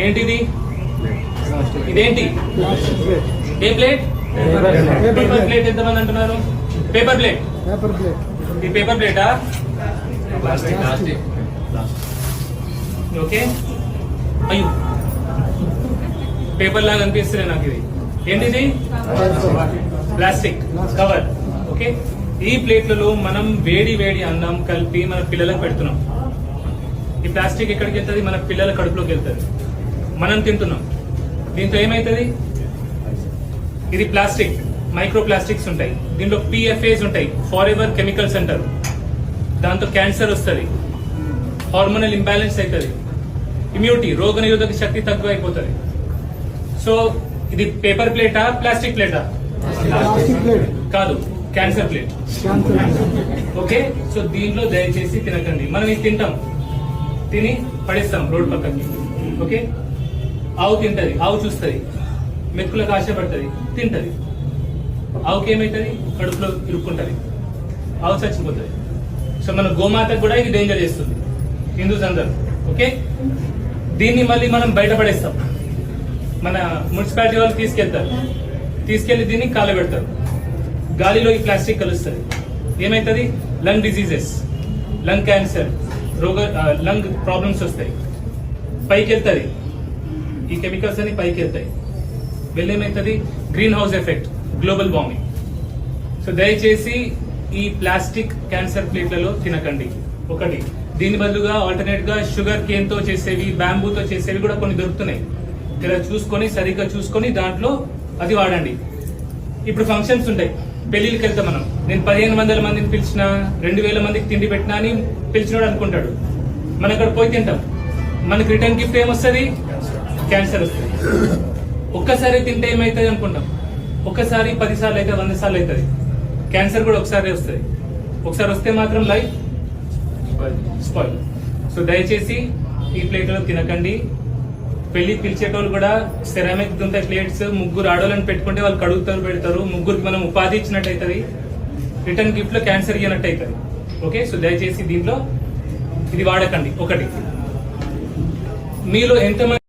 ఏంటిది? ఇదేంటి? ఏ plate? Paper plate. ఎంతమంది అంటున్నారు? Paper plate. ఇది పేపర్ ప్లేటా? ఓకే. అయ్యో, పేపర్ లాగా అనిపిస్తుంది నాకు. ఇది ఏంటిది? Plastic cover. ఓకే. ఈ ప్లేట్లలో మనం వేడి వేడి అన్నం కలిపి మన పిల్లలకు పెడుతున్నాం. ఈ ప్లాస్టిక్ ఎక్కడికి వెళ్తుంది? మన పిల్లల కడుపులోకి వెళ్తుంది. మనం తింటున్నాం. దీంతో ఏమైతుంది? ఇది ప్లాస్టిక్, మైక్రో ప్లాస్టిక్స్ ఉంటాయి. దీంట్లో PFAs ఉంటాయి, ఫార్ ఎవర్ కెమికల్స్ అంటారు. దాంతో క్యాన్సర్ వస్తుంది, హార్మోనల్ ఇంబ్యాలెన్స్ అవుతుంది, ఇమ్యూనిటీ రోగ నిరోధక శక్తి తక్కువ అయిపోతుంది. సో ఇది పేపర్ ప్లేటా, ప్లాస్టిక్ ప్లేటా? కాదు, క్యాన్సర్ ప్లేట్. ఓకే. సో దీంట్లో దయచేసి తినకండి. మనం ఇది తింటాం, తిని పడేస్తాం రోడ్ పక్కకి. ఓకే. ఆవు తింటది, ఆవు చూస్తుంది, మెతుకులకు ఆశపడుతుంది, తింటది. ఆవుకి ఏమైతుంది? కడుపులో ఇరుక్కుంటది, ఆవు చచ్చిపోతుంది. సో మన గోమాతకు కూడా ఇది డేంజర్ చేస్తుంది, హిందూస్ అందరూ. ఓకే. దీన్ని మళ్ళీ మనం బయటపడేస్తాం. మన మున్సిపాలిటీ వాళ్ళు తీసుకెళ్లి దీన్ని కాలబెడతారు. గాలిలో ఈ ప్లాస్టిక్ కలుస్తుంది. ఏమైతుంది? Lung diseases, lung cancer, lung problems వస్తాయి. పైకి వెళ్తుంది, ఈ కెమికల్స్ అన్ని పైకి వెళ్తాయి. వెళ్ళేమైతుంది? Green house effect, global warming. So దయచేసి ఈ ప్లాస్టిక్ క్యాన్సర్ ప్లేట్లలో తినకండి. ఒకటి. దీని బదులుగా ఆల్టర్నేట్ గా షుగర్ కేన్ తో చేసేవి, బ్యాంబూతో చేసేవి కూడా కొన్ని దొరుకుతున్నాయి. ఇలా చూసుకొని, సరిగ్గా చూసుకొని దాంట్లో అది వాడండి. ఇప్పుడు ఫంక్షన్స్ ఉంటాయి, పెళ్లికి వెళ్తాం మనం. నేను 1500 మందిని పిలిచిన, 2000 మందికి తిండి పెట్టినా అని పిలిచినోడు అనుకుంటాడు. మనం అక్కడ పోయి తింటాం, మనకి రిటర్న్ గిఫ్ట్ ఏమొస్తుంది? క్యాన్సర్ వస్తుంది. ఒక్కసారి తింటే ఏమైతుంది అనుకుంటాం. ఒక్కసారి 10 సార్లు అయితే 100 సార్లు అవుతుంది. క్యాన్సర్ కూడా ఒకసారి వస్తుంది. ఒకసారి వస్తే మాత్రం లైఫ్ స్పాయిల్. సో దయచేసి ఈ ప్లేట్లో తినకండి. పెళ్లి పిలిచేటోళ్ళు కూడా సెరామిక్ ఉంటాయి ప్లేట్స్. ముగ్గురు ఆడోళ్ళని పెట్టుకుంటే వాళ్ళు కడుగుతారు, పెడతారు. ముగ్గురికి మనం ఉపాధి ఇచ్చినట్టు అవుతుంది. రిటర్న్ గిఫ్ట్ లో క్యాన్సర్ ఇవ్వనట్టు అవుతుంది. ఓకే. సో దయచేసి దీంట్లో ఇది వాడకండి. ఒకటి. మీలో ఎంతమంది